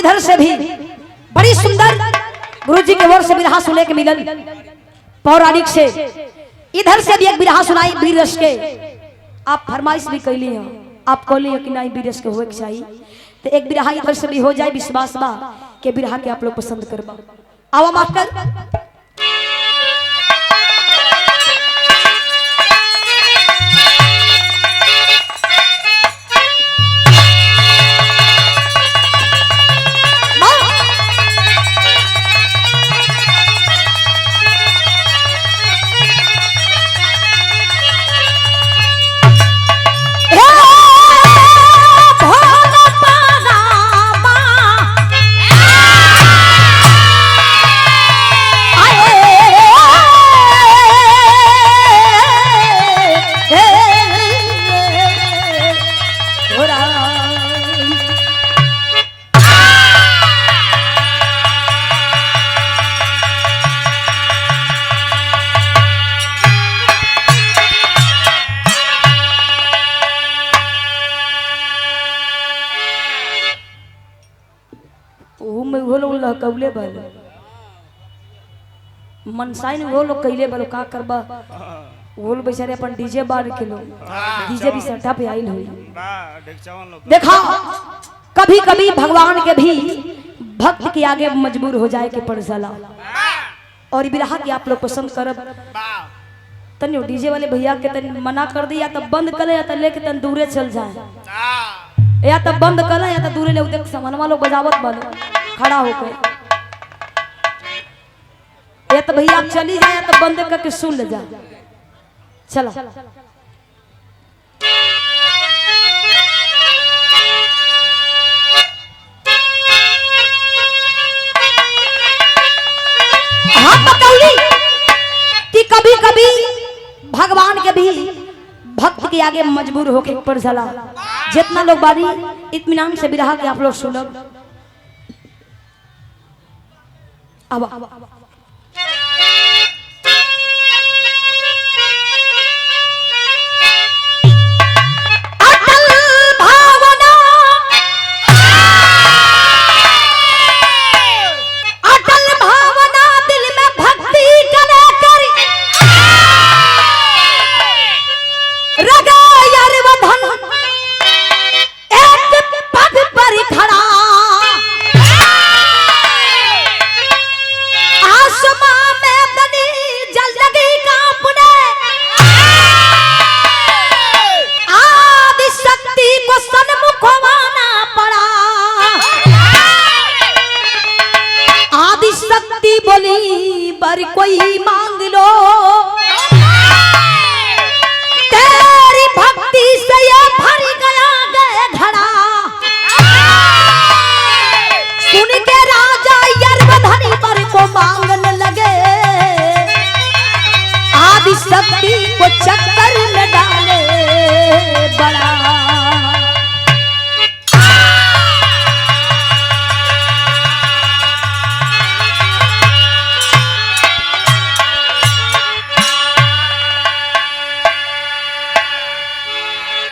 इधर से भी बड़ी सुंदर गुरुजी के ओर से बिरहा सुने के मिलल पौराणिक से। इधर से भी एक बिरहा सुनाई वीर रस के। आप फरमाइश भी कैली हैं, आप कहली कि नहीं वीर रस के होए के चाहिए, तो एक बिरहा इधर से भी हो जाए। विश्वास बा के बिरहा के आप लोग पसंद करबा। आवा मास्टर। कौले बल मनसाइन वो लोग कैले बल का करबा। वो लोग बेचारे अपन डीजे बार के लोग डीजे भी सट्टा पे आइल हुई। देखा कभी कभी भगवान के भी भक्त के आगे मजबूर हो जाए के पड़ जाला। और बिरहा के आप लोग पसंद करब तनियो डीजे वाले भैया के तन मना कर दिया तब बंद करे या तो लेके तन दूरे चल जाए, या तब बंद करे या तो दूरे ले देख सामानवा लोग बजावत बल खड़ा होकर, या तो भैया चली जाए या तो बंद करके सुन ले जा। चला हाँ बतौली कि कभी कभी भगवान के भी भक्त के आगे मजबूर होके पड़ जाला। जितना लोग बारी इत्मीनान से बिरहा के आप लोग सुनब। अब पर कोई मांग लो तेरी भक्ति से ये भर गया गए घड़ा। सुन के राजा यरवधनी पर को मांगने लगे, आदि शक्ति को चक्कर में डाले बड़ा।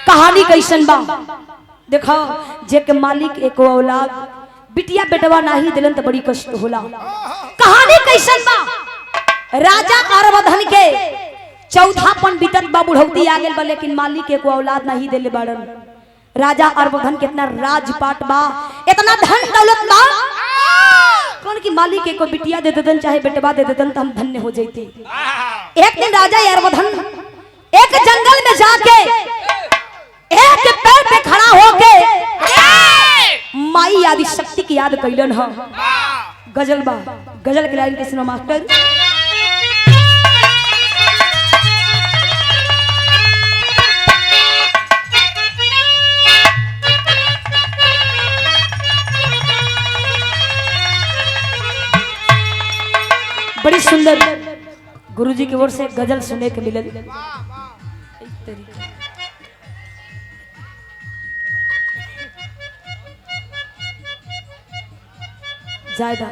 कहानी कैसन बा देखो, जे के मालिक एको औलाद बिटिया बेटवा नहीं दिलन तो बड़ी कष्ट होला। कहानी कैसन बा, राजा अरवधन के चौथापन बीतत बा, बुढ़ौती आ गेल बा, लेकिन मालिक एको औलाद नहीं देले बाड़न। राजा अरवधन के इतना राजपाट बा, इतना धन दौलत बा, कौन की मालिक एको बिटिया दे देतन चाहे बेटवा दे देतन तो हम धन्य हो जैती। एक दिन राजा अरवधन एक जंगल में जाके एक पैर पे खड़ा होके माई आदि शक्ति की याद कैलन ह। गजल बा, गजल के लाइन के सुनो मास्टर। बड़ी सुंदर गुरुजी की ओर से गजल सुनने के मिलल। जायदा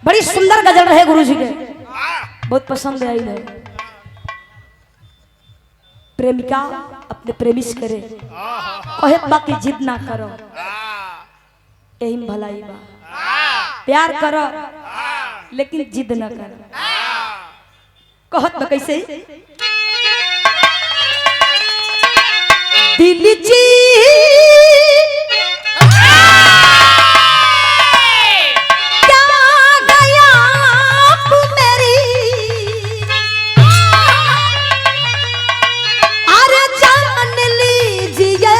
बड़ी सुंदर गजल रहे गुरुजी के, बहुत पसंद आई है। प्रेमिका अपने प्रेमी से करे कहे बाकी जिद ना करो, यही में भलाई बा। प्यार कर लेकिन जिद न कर। कहत बा कैसे दिल जी क्या गया मेरी अरे जान लीजिए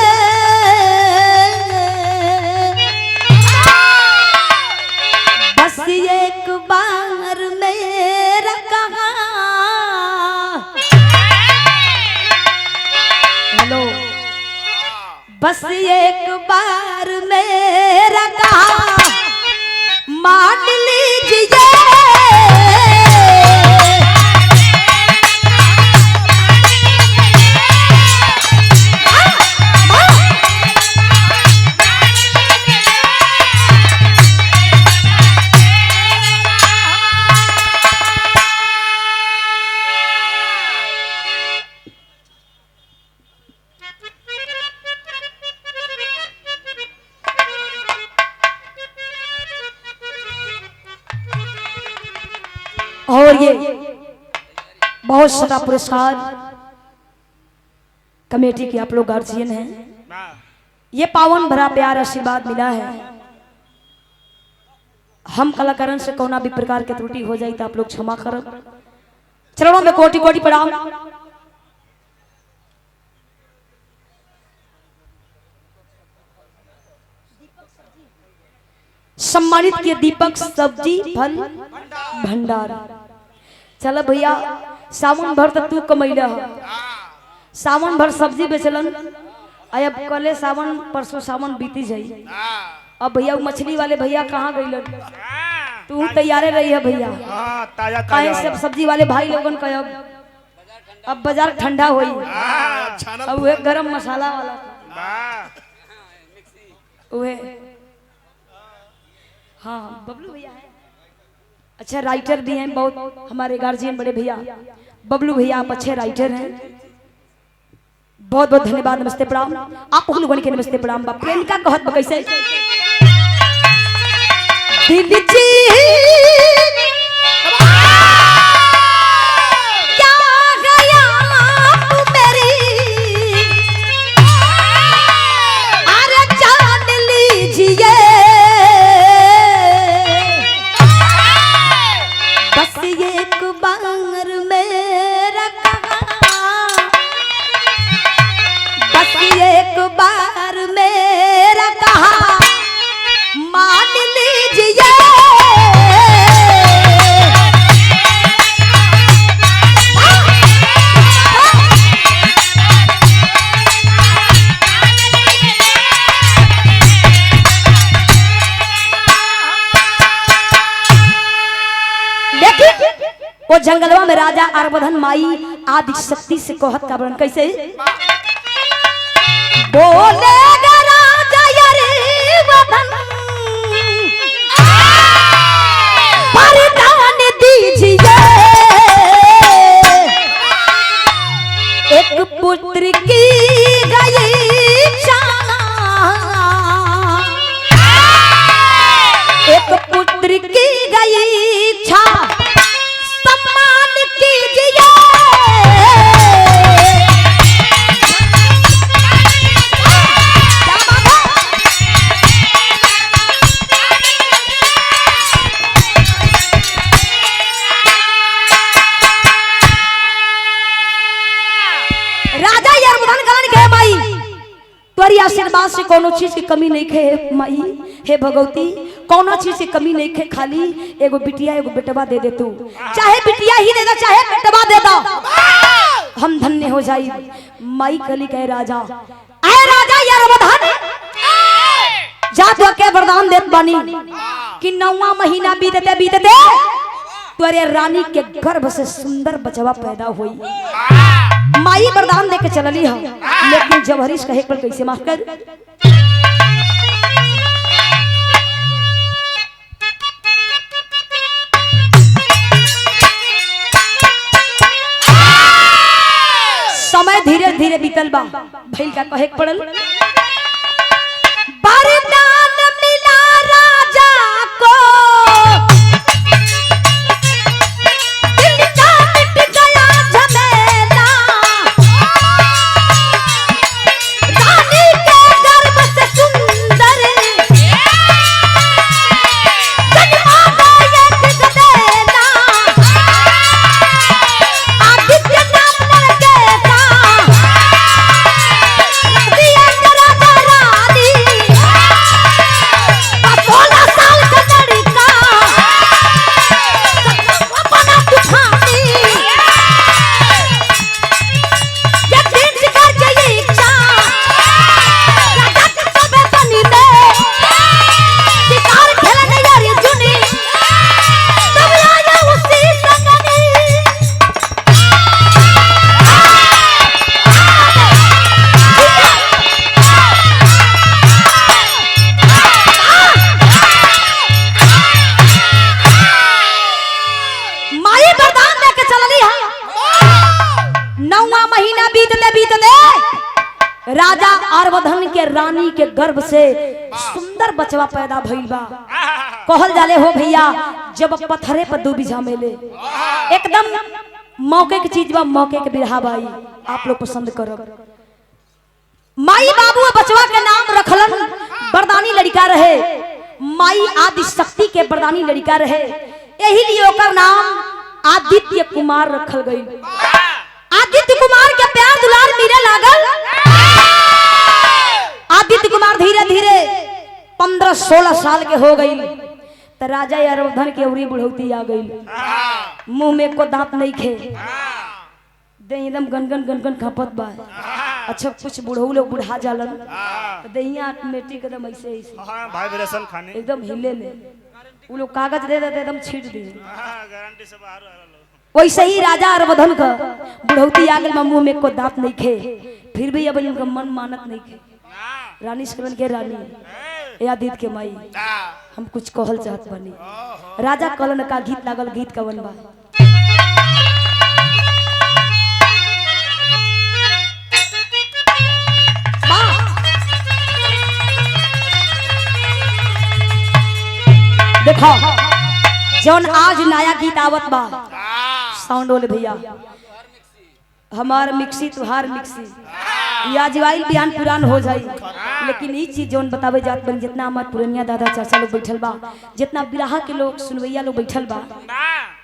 बस एक बार मेरा कहा हेलो बस एक बार मेरा कहा मान लीजिए और ये बहुत सारा पुरस्कार कमेटी के आप लोग गार्जियन हैं। ये पावन भरा प्यार आशीर्वाद मिला है। हम कलाकारों से कोना भी प्रकार के त्रुटि हो जाए तो आप लोग क्षमा करो। चरणों में कोटि कोटि प्रणाम। सम्मानित किए दीपक सब्जी फल भंडार। चलो भैया सावन भर तक तू कमैला सावन भर सब्जी बेचलन अब कले सावन परसों सावन बीती जाई। अब भैया मछली वाले भैया कहाँ गइलन तू तैयारे रही है भैया। काहे सब सब्जी वाले भाई लोगन का अब बाजार ठंडा होई अब वह गरम मसाला वाला वह हाँ बबलू भैया है। अच्छा राइटर भी हैं बहुत हमारे गार्जियन बड़े भैया बबलू भैया आप अच्छे राइटर हैं। बहुत बहुत धन्यवाद। नमस्ते प्रणाम। आप लोगों के नमस्ते प्रणाम। बाप प्रेमिका कहत कैसे दिल जी क्या गया मेरी अरे जान लीजिए बस एक बार मेरा कहा बस एक बार मेरा कहा मान लीजिए वो जंगलवा में राजा आर्बधन माई आदि शक्ति से कहत का वर्णन कैसे बोलेगा राजा आर्बधन वरदान दीजिए एक पुत्र की गई इच्छा एक पुत्र की गई इच्छा सम्मान कीजिए राजा यरमुदन गलन के माई तोरी आशीर्वाद से कोनो चीज की कमी नहीं खे माई हे भगवती कोनो चीज की कमी नहीं खे खाली एगो बिटिया एगो बेटवा दे दे तू चाहे बिटिया ही दे दो चाहे बेटवा दे दो हम धन्य हो जाई। माई कली कहे राजा आए राजा यरमुदन जा तो के वरदान देत बानी कि 9वां महीना बीतते बीतते तोरे रानी के गर्भ से सुंदर बचवा पैदा हुई। माई वरदान दे के चलली हम लेकिन जब हरीश कहे पर कैसे माफ कर समय धीरे धीरे बीतल बा भइल का कहे पड़ल वरदान मिला रानी के गर्भ से सुंदर बचवा पैदा भइल बा। कहल जाले हो भैया जब पत्थरे पर डूबी जामेले एकदम मौके की चीज बा, मौके के बिरहा बाई आप लोग पसंद करो। माई बाबू बचवा के नाम रखलन, बरदानी लड़का रहे, माई आदि शक्ति के बरदानी लड़का रहे, यही लिए ओकर नाम आदित्य कुमार रखल गई। आदित्य कुमार के प्यार दुलार मिले लागल। आदित्य कुमार धीरे धीरे 15-16 साल के हो गई तो राजा अरवधन के उरी बुढ़ौती आ गई। मुंह में को दांत नहीं खे, दे एकदम गनगन गनगन खपत बा। अच्छा कुछ बुढ़ऊ लोग बुढ़ा जालन तो दहिया ऑटोमेटिक एकदम ऐसे ऐसे वाइब्रेशन खाने एकदम हिले ले, वो लोग कागज दे देते एकदम छीट दे। गारंटी से बाहर आ लो। वैसे ही राजा अरवधन का बुढ़ौती आ गई, मुंह में को दांत नहीं खे, फिर भी अब इनका मन मानत नहीं खे। रानी शरण के रानी आदित्य के माई हम कुछ कहल चाहत बनी। राजा कलन का गीत लागल, गीत कवन बा। देखो जौन आज नया गीत आवत बा, साउंड वाले भैया हमार मिक्सी तुहार मिक्सी या जवाइल बयान पुरान हो जाई, लेकिन ये चीज जौन बतावे जात बन, जितना हमार पुरनिया दादा चाचा लोग बैठल बा, जितना बिरहा के लोग सुनवैया लोग बैठल बा,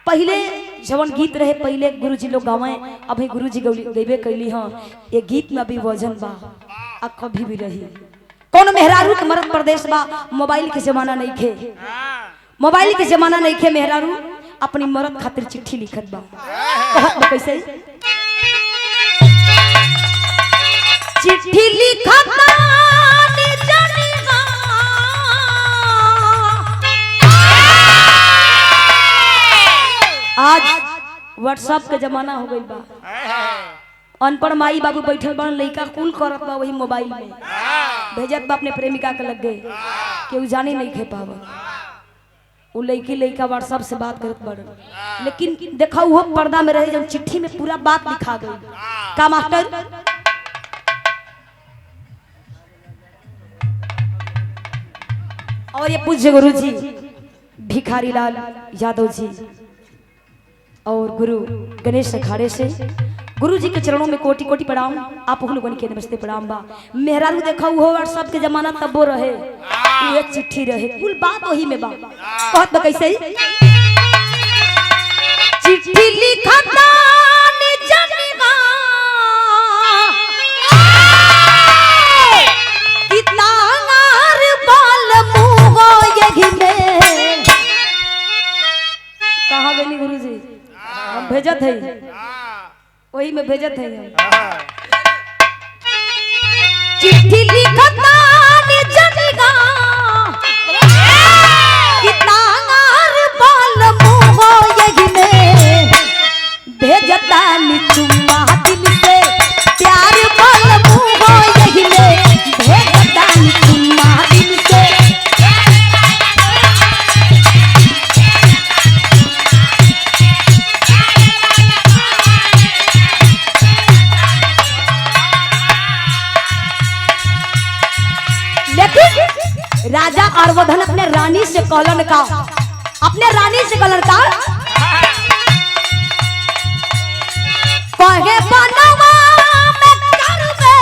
पहले जवन गीत रहे पहले गुरुजी लोग गावे, अभी गुरुजी गईबे कैली हाँ। ये गीत में भी वजन बा आ कभी भी रही। कौन मेहरारू के मरद प्रदेश बा, मोबाइल के जमाना नहीं खे, मोबाइल के जमाना नहीं खे, मेहरारू अपनी मरद खातिर चिट्ठी लिखत बा। कहत बा कैसे, चिट्ठी लिखत बानी जनिहा, आज व्हाट्सएप के जमाना हो गई बा। अनपढ़ माई बाबू बैठल बन, लइका कुल करत बा वही मोबाइल में भेजत बा अपने प्रेमिका के लग गए, केहू जानी नहीं खे पावा। वो लड़की लड़का व्हाट्सएप से बात करत बड़, लेकिन देखा वो पर्दा में रहे जब चिट्ठी में पूरा बात लिखा गई। का मास्टर और ये पूज्य गुरु जी भिखारी लाल यादव जी और गुरु गणेश अखाड़े से गुरु जी के चरणों में कोटि कोटि प्रणाम। आप लोगों के नमस्ते प्रणाम बा। मेहरारू देखा वो व्हाट्सएप के जमाना तब वो रहे, ये चिट्ठी रहे, कुल बात वही में बा। कहत बा कैसे, चिट्ठी लिखत बानी जनिहा, कितना नार बाल मुहो यही में। कहाँ गई गुरु जी, हम भेजत है वही में भेजत है। चिट्ठी लिखत बानी जनिहा, कितना नार बाल मुहो यही में। भेजता नी चुम्मा दिल से प्यार बाल मुहो यही में। भेजता नी चुम्मा दिल से राजा अरवधन अपने रानी से कहलन का, अपने रानी से कहलन का, कहे बनवा में करबे,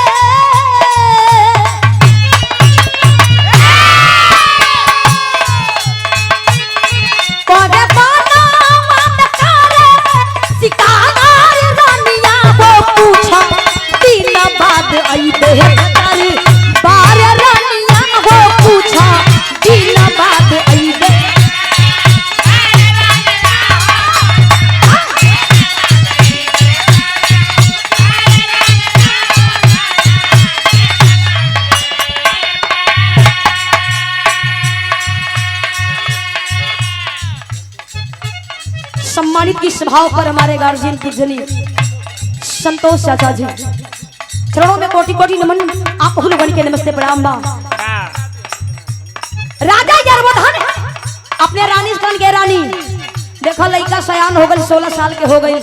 कहे बनवा में करे शिकार रानिया वो पूछा दिन बाद अइबे तारी बार रानिया वो पूछा दिन बाद अइबे। सम्मानित की सभाओं पर हमारे गार्जियन पूजनीय संतोष चाचा जी चरणों में कोटि कोटि नमन। आप लोगों के नमस्ते प्रणाम बा। राजा अरवधन अपने रानी सन के रानी देखो लड़का सयान हो गई, 16 साल के हो गई,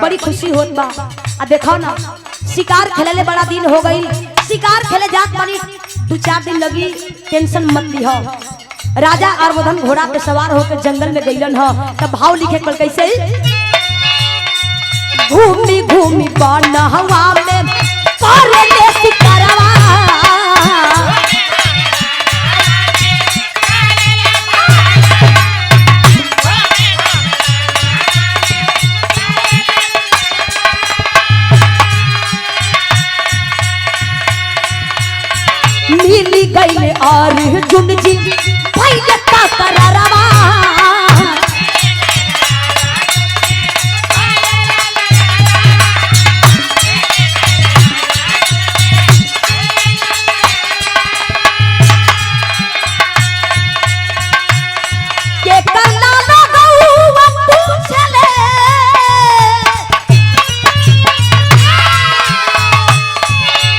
बड़ी खुशी होत बा। देखो ना शिकार खेले बड़ा दिन हो गई, शिकार खेले जात बानी 2-4 दिन लगी, टेंशन मत लिहो। राजा अर्वधन घोड़ा पे सवार होकर जंगल में गईलन ह। तब भाव लिखे कल कैसे, घूमी घूमी बनहवा में करे ले शिकारवा, मिली गईले अर्जुन जी पहले का करारवा, के करना लगौवा पूछले,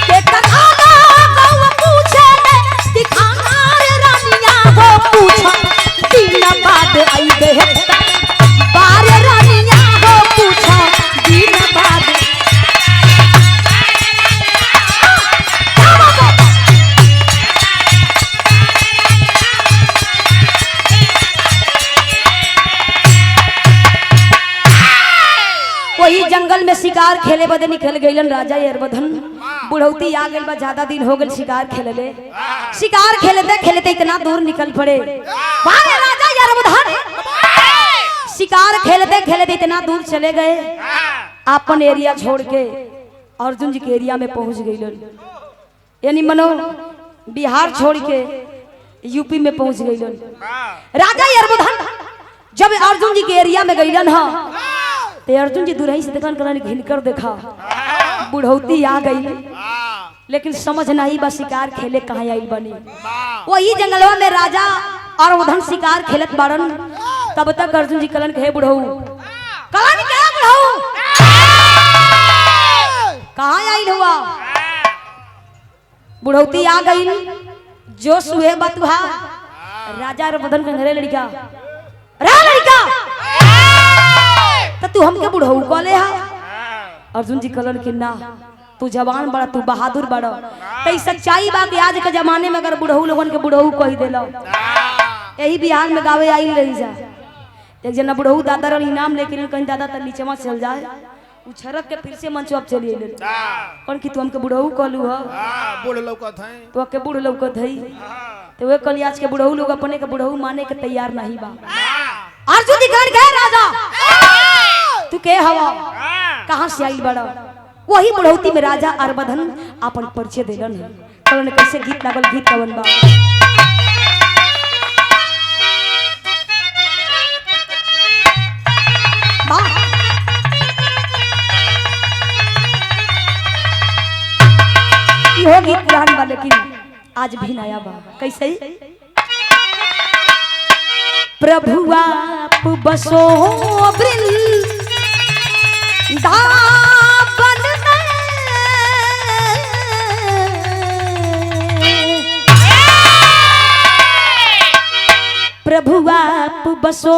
के करना लगौवा पूछले, दिखाना रे रानिया हो पूछा, दिन बाद आइबे बारे रानिया हो पूछा, दिन बाद। वही जंगल में शिकार खेले बदे निकल गईलन राजा अर्वधन। बुढ़ौती आ गई बा, ज्यादा दिन हो गए शिकार खेलले। शिकार खेलते खेलते इतना दूर निकल पड़े, वाह राजा अर्वधन शिकार खेलते खेलते इतना दूर चले गए, अपन एरिया छोड़ के अर्जुन जी के एरिया में पहुंच गईलन। यानी मनो बिहार छोड़ के यूपी में पहुंच गईलन। राजा अर्वधन जब अर्जुन जी के एरिया में गईलन ह, ते अर्जुन जी दुरही से देखन करन घिन कर देखा, बुढ़ौती आ गई, लेकिन समझ नहीं बा शिकार खेले कहाँ आई बनी। वही जंगलवा में राजा अर्वधन शिकार खेलत बारन, तब तक अर्जुन जी कलन कहे बुढ़ऊ, कलन कहे बुढ़ऊ कहाँ आई हुआ। बुढ़ौती आ गई, जो सुहे बतुहा राजा अर्वधन के घरे लड़का, रे लड़का तो तू हमके बुढ़ऊ कहले हा। अर्जुन जी कलन कि ना, तू जवान बड़ा, तू बहादुर बड़ा, तो सच्चाई बा कि आज के जमाने में अगर बुढ़ऊ लोगन के बुढ़ऊ कह देला। यही बिहार में गावे आई रही जा, एक जना बुढ़ऊ दादा रही इनाम लेके कहीं दादा तो नीचे चल जाए, उ छरक के फिर से मंच अब चली अइले कौन कि तू हमके बुढ़ऊ कहलू ह, बूढ़ लौकत है तो के बूढ़ लौकत है, तो वे कल आज के बुढ़ऊ लोग अपने के बुढ़ऊ माने के तैयार नहीं बा। अर्जुन जी कह गए राजा तू के हवा, कहां से आई बड़ा। वही बुढ़ौती में राजा अर्वधन अपन परिचय देलन। कलन कैसे गीत लागल, गीत कवन बा, इहो गीत पुरान बा लेकिन आज भी नया बा। कैसे, प्रभु आप बसो वृंदावन में, प्रभु आप बसो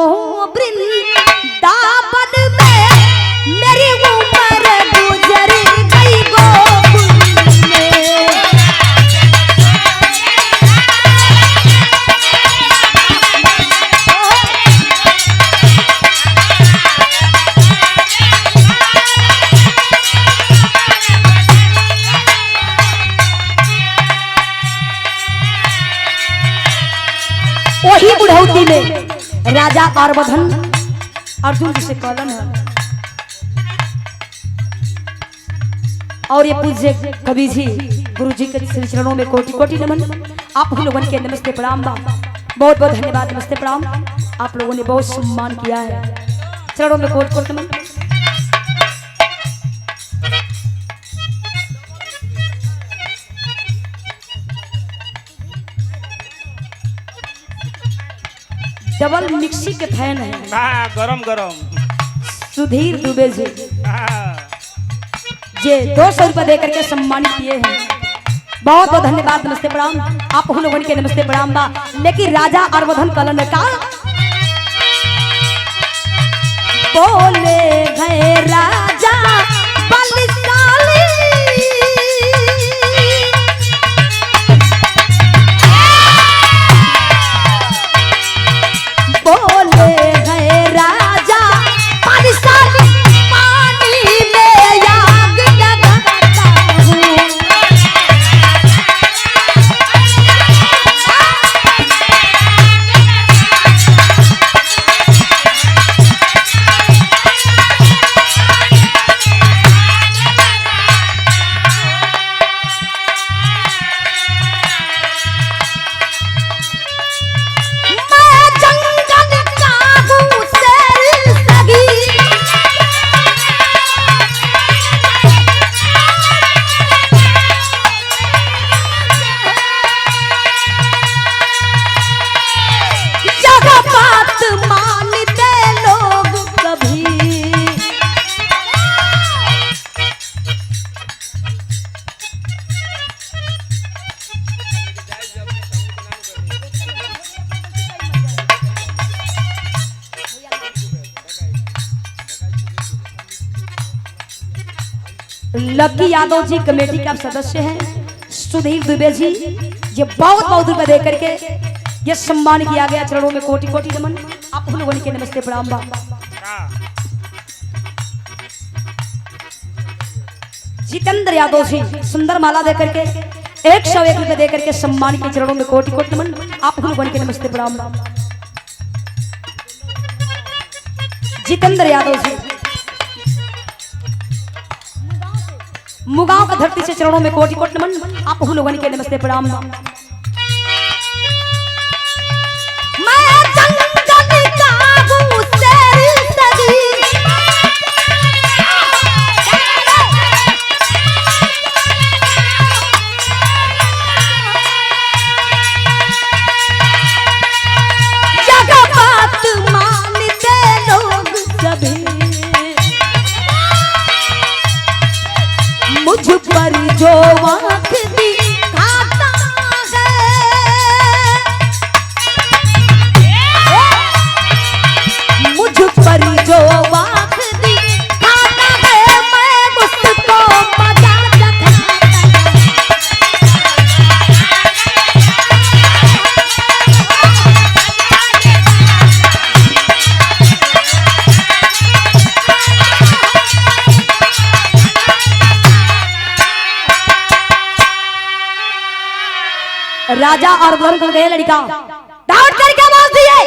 वृंदावन में, मेरी उम्र गुजर गई गोकुल में। वही बुढ़ौती में राजा अर्वधन अर्जुन जी से कहलन है। और ये पूज्य कवि जी गुरु जी के श्री चरणों में कोटि कोटि नमन। आप ही लोगों के नमस्ते प्रणाम बा, बहुत बहुत धन्यवाद, नमस्ते प्रणाम। आप लोगों ने बहुत सम्मान किया है, चरणों में कोटि कोटि नमन। डबल मिक्सी के फैन है, गरम गरम सुधीर दुबे जी जे 200 रुपया दे करके सम्मानित किए हैं, बहुत बहुत धन्यवाद, नमस्ते प्रणाम। आप लोगों के नमस्ते प्रणाम बा। लेकिन राजा अर्वधन कलन का बोले गए राजा बलशाली, लकी यादव जी कमेटी के आप सदस्य हैं, सुधीर दुबे जी, ये बहुत बहुत रुपए दे करके ये सम्मान किया गया, चरणों में कोटि कोटि नमन। आप लोगों के नमस्ते प्रणाम बा। जितेंद्र यादव जी सुंदर माला दे करके 101 रुपए दे करके सम्मान के चरणों में कोटि कोटि नमन। आप लोगों के नमस्ते प्रणाम बा। जितेंद्र यादव जी मुगांव का धरती से चरणों में कोटि कोटि नमन। आप लोगों के नमस्ते प्रणाम बा। मुझ पर जो आँख दिखाता है, मुझ पर जो आँख दिखाता है, मैं मुझको मजाक राजा और बन कर गए लड़का डाउट करके बोल दिए,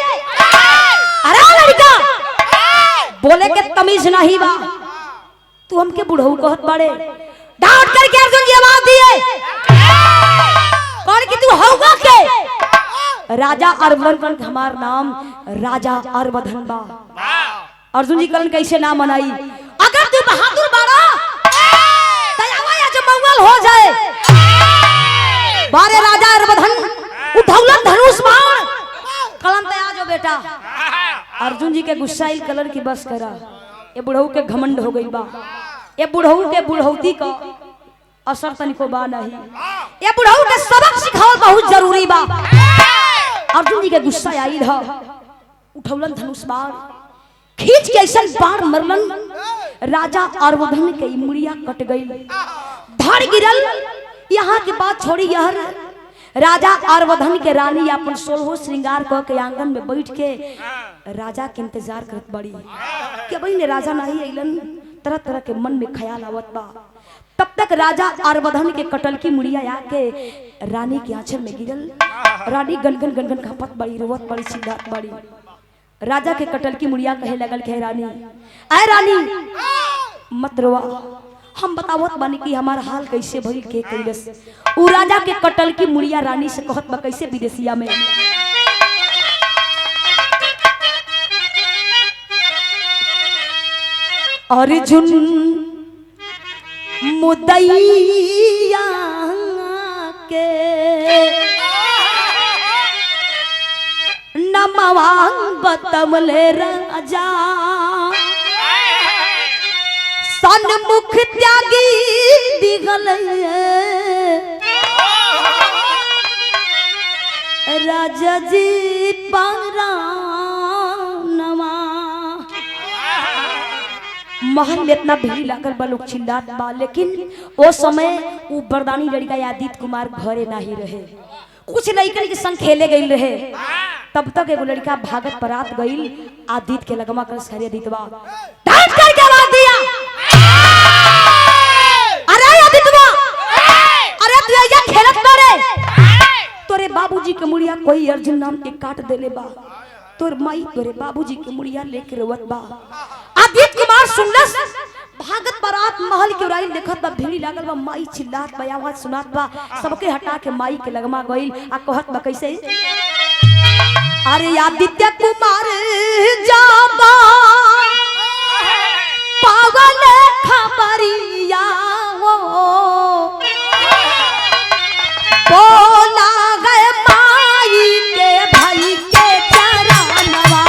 अरे लड़का बोले के तमीज नहीं बा, तू हमके बुढ़ऊ कहत बाड़े। डाउट करके अर्जुन जी आवाज दिए, कौन कि तू होगा के? राजा अरवधन का हमार नाम राजा अरवधन बा। अर्जुन जी करण कैसे नाम मनाई? अगर तू बहादुर बाड़ा तयावा या जो मंगल हो जाए, बारे राजा अरवधन उठौलन धनुष बाण कलम पे आ जाओ बेटा। अर्जुन जी के गुस्साइल कलर की बस करा, ये बुढ़ऊ के घमंड हो गई बा, ये बुढ़ऊ के बुढ़ौती का असर तनिको बा नहीं, ये बुढ़ऊ के सबक सिखाओ बहुत जरूरी बा। अर्जुन जी के गुस्सा आई रहा, उठौलन धनुष बाण खींच के ऐसा बाण मरलन, राजा अरवधन के मुड़िया कट गई, धड़ गिरल। यहाँ की बात छोड़ी, यह राजा अरवधन के रानी अपन 16 श्रृंगार कह के आंगन में बैठ के राजा के इंतजार करत बड़ी कि भाई ने राजा नहीं अइलन, तरह तरह के मन में ख्याल आवत बा। तब तक राजा अरवधन के कटल की मुड़िया आके रानी के आंचल में गिरल, रानी गनगन गनगन खपत बड़ी, रोवत बड़ी, चिल्लात बड़ी। राजा के कटल की मुड़िया कहे लगल के रानी, अरे रानी मत रोवा, हम बतावत बानी कि हमारा हाल कैसे भइल के कैलस। उ राजा के कटल की मुड़िया रानी से कहत बा कैसे विदेशिया में, अर्जुन मुदैया के नमवा बतमले राजा, सन्मुख त्यागी दिगल राजा जी पारा नवा। महल में इतना भीड़ लागल बा, लोग चिल्लात बा, लेकिन वो समय वो बरदानी लड़का आदित्य कुमार घरे नहीं रहे, कुछ लड़कन के संग खेले गई रहे। तब तक एगो लड़का भागत परात गई, आदित्य के लगमा कर सारे आदित्यवा डांट करके आवाज दिया, अरे आदित्यवा, अरे तू ये खेलत बारे, तोरे बाबूजी के मुड़िया कोई अर्जुन नाम के काट देले बा, तोर माई तोरे बाबूजी के मुड़िया लेके रोवत बा। आदित्य कुमार सुनलस, भागत बारात महल के उराइल देखत बा, भीड़ लागल बा, माई चिल्लात बा, आवाज सुनात बा, सबके हटा के माई के लगमा गइल आ कहत बा कैसे, अरे आदित्य कुमार जाबा पागल खबरिया हो, बोला गए माई के भाई के चरणवा।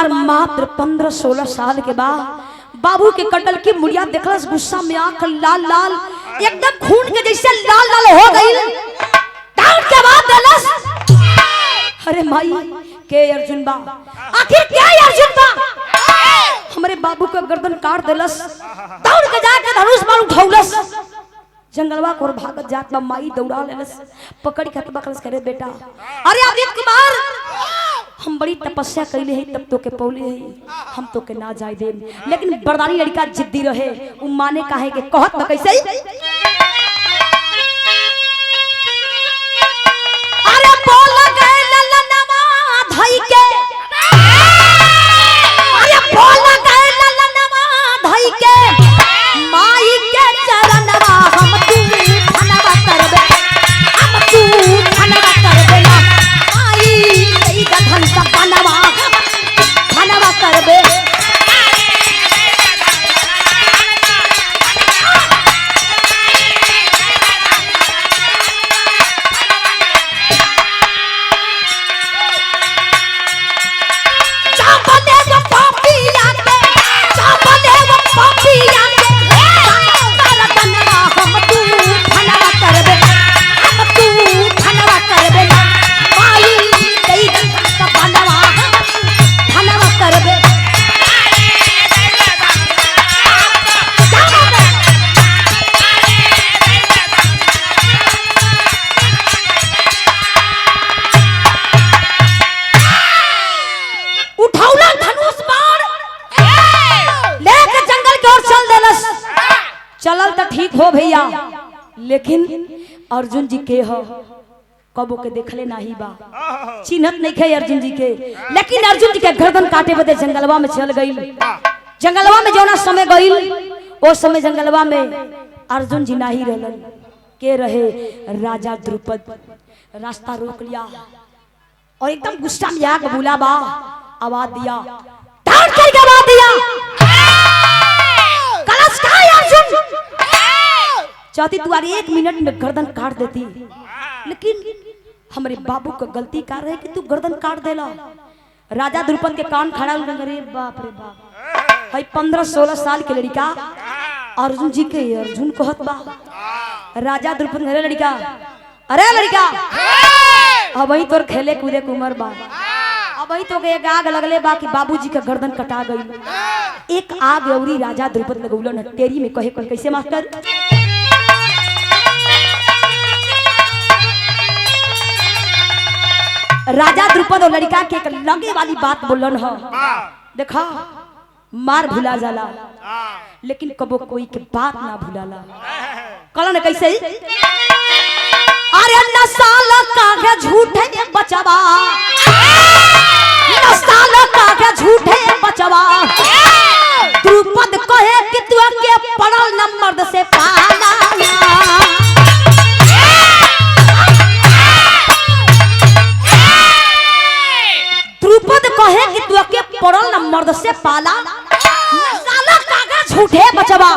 कुमार मात्र 15-16 साल के बाद बाबू के कटल की मुड़िया देखलस, गुस्सा में आंख लाल लाल एकदम खून के जैसे लाल लाल हो गई। डांट के बाद देलस, अरे माई के अर्जुन बा, आखिर क्या अर्जुन बा हमारे बाबू का गर्दन काट देलस। दौड़ के जाके धनुष बाण उठौलस, जंगलवा को भागत जात बा। माई दौड़ा लेलस, पकड़ के हथबा करस, करे बेटा अरे आदित्य कुमार हम बड़ी तपस्या कैले हैं तब तो के पौले हैं, हम तो के ना जाए दे। लेकिन बरदानी लड़का जिद्दी रहे, उ माने काहे के कहत न कैसे अरे बोल गए ललनवा धई के, अरे बोल गए ललनवा धई के माई के चरणवा हम तू धनवा करबे, हम तू धनवा करबे ना माई कई धन सब बनवा धनवा करबे। चलल तो ठीक हो भैया, लेकिन अर्जुन जी के हो कबो के देखले नाही बा, चिन्हत नहीं खे अर्जुन जी के। लेकिन अर्जुन जी के गर्दन काटे बदे जंगलवा में चल गई। जंगलवा में जौना समय गई ओ समय जंगलवा में अर्जुन जी नाही रहलन, के रहे राजा द्रुपद। रास्ता रोक लिया और एकदम गुस्सा में आके बोला बा, आवाज दिया, डांट करके आवाज दिया, कलश कहाँ है अर्जुन? चाहती तुम्हारी 1 मिनट में गर्दन काट देती, लेकिन हमारे बाबू का गलती कर रहे कि तू गर्दन काट देला। राजा द्रुपद के कान खड़ा हो गए, बाप रे बाप, भाई 15-16 साल के लड़का अर्जुन जी के अर्जुन कहत बा। राजा द्रुपद घरे लड़का, अरे लड़का अब वही तोर खेले कूदे के उम्र बा, अब वही तो एक आग लगले बा कि बाबूजी का गर्दन कटा गई। एक आग अवरी राजा द्रुपद लगौलन तेरी में कहे कैसे मास्टर, राजा द्रुपद और लड़का के एक लगे वाली बात बोलन हो। देखा मार भुला जाला लेकिन कबो कोई के बात ना भुलाला। कलन कैसे, अरे नसाल काहे झूठे बचवा, नसाल काहे झूठे बचवा, द्रुपद कहे कि तू के पड़ल न मर्द से पाला। द्रुपद कहे कि तू के पड़ल न मर्द से पाला, नसाल काहे झूठे बचवा।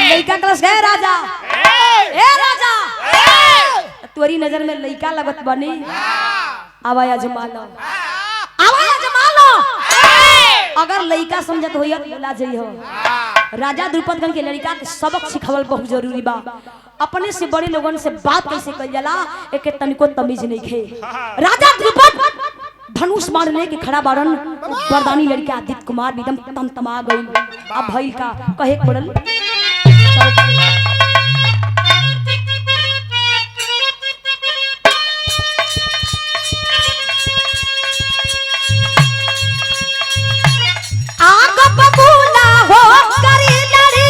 लइका कलश गए राजा, ए राजा तोरी नजर में लइका लगत बनी, आवाया जमा लो, आवाया जमा लो। अगर लइका समझत होइया तो बोला जइहो। राजा द्रुपदगण के लड़का के सबक सिखावल बहुत जरूरी बा। अपने से बड़े लोगन से बात कैसे कइल जाला एके तनिको तमीज नहीं खे। राजा द्रुपद धनुष बाण लेके खड़ा बारन, वरदानी लड़का आदित्य कुमार एकदम तमतमा गइल। अब भइल का कहे पड़ल, आग बबूला हो करी लड़ी,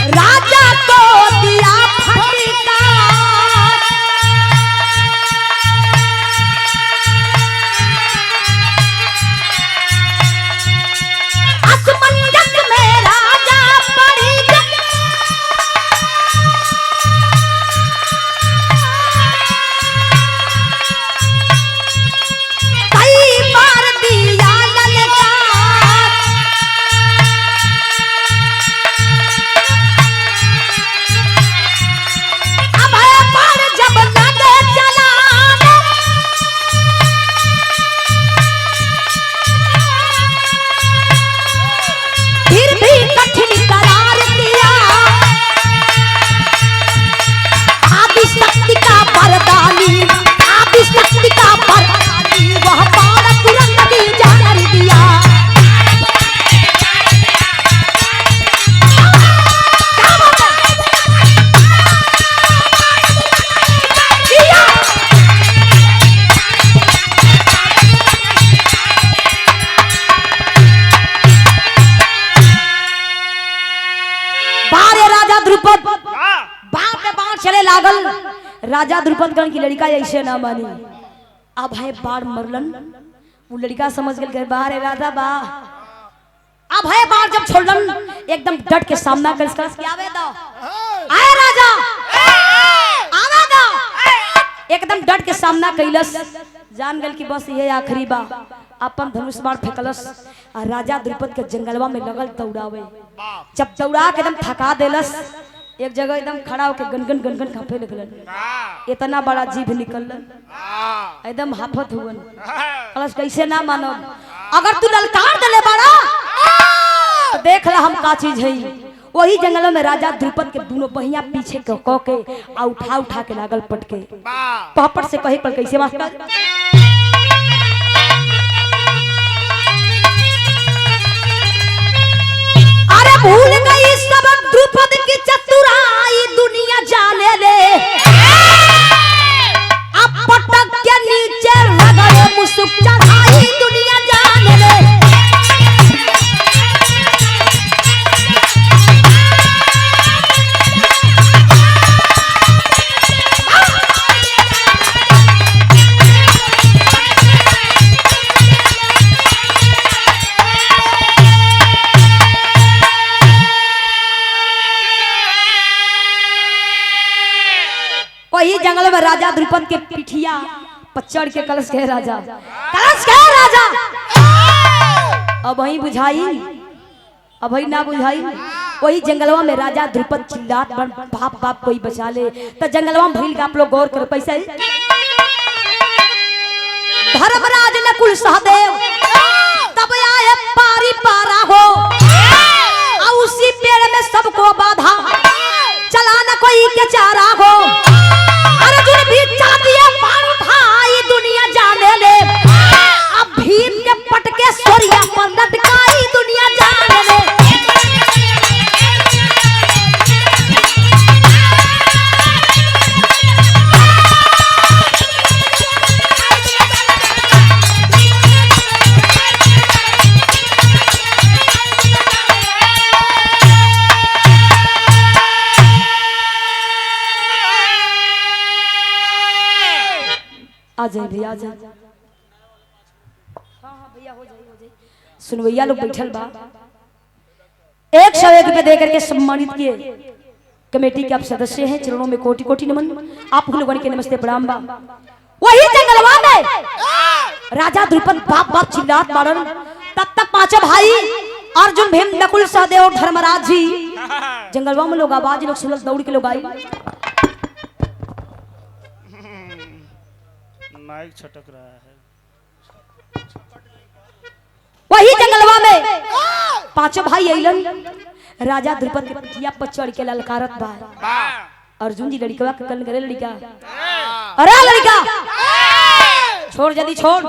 राजा को दिया फटकार, द्रुपद हाँ बाण पे बाण चले लागल। राजा द्रुपदगण की लड़का ऐसे ना मानी, अब है बाण मरलन। वो लड़का समझ गल के बाहर राजा बा। अब है बाण जब छोड़लन एकदम डट के सामना कर के आवे दो, आए राजा आवे दो, एकदम डट के सामना कैलस। जान गल कि बस ये आखिरी बा। अपन धनुष बाण फेंकलस और राजा द्रुपद के जंगलवा में लगल दौड़ावे। जब दौड़ा के एकदम थका देलस, एक जगह एकदम खड़ा होके गनगन गनगन कांपे लगलन। इतना बड़ा जीभ निकललन, एकदम हाफत हुवन। कलश कैसे ना मानो, अगर तू ललकार देले बड़ा तो देख ला हम का चीज है। वही जंगल में राजा द्रुपद के दोनों बहिया पीछे के आ उठा उठा के लागल पटके। पहपट से कहे पर कैसे मास्टर, अरे भूल गई सब द्रुपद की चतुराई दुनिया जाने ले। अब पटक के नीचे रगड़े मुसुक चढ़ाई दुनिया जाने ले। वही जंगल में राजा द्रुपद के पिठिया पचड़ के कलश के राजा, कलश के राजा। अब वही बुझाई, अब वही ना बुझाई। वही जंगलवा में राजा द्रुपद चिल्लात बन, बाप बाप कोई बचा ले। तो जंगलवा में भइल का आप लोग गौर करो पैसा। धर्मराज नकुल सहदेव तब आए पारी पारा हो, और उसी पेड़ में सबको बाधा चला न कोई के चारा हो। अर्जुन भी चाहती है बाण उठाई दुनिया जाने ले। अब भीम के पटके सोरिया पर लटकाई दुनिया जाने ले। आ जाए भैया, आ जाए। हाँ भैया हो जाए। सुनवैया लोग बैठल बा, 101 रुपए दे करके सम्मानित किए कमेटी के आप सदस्य हैं। चरणों में कोटि कोटि नमन। आप लोगों के नमस्ते प्रणाम बा। वही जंगलवा में राजा द्रुपद बाप बाप चिल्लात मारन। तब तक पांचों भाई अर्जुन भीम नकुल सहदेव और धर्मराज जी जंगलवा में लोग आवाज लोग सुनल दौड़ के लोग आई। माइक छटक रहा है। वही जंगलवा में पांचों भाई अइलन। राजा द्रुपद के पिठिया पर चढ़ के ललकारत बा। अर्जुन जी लड़का के कल करे लड़का, अरे लड़का छोड़ जल्दी छोड़।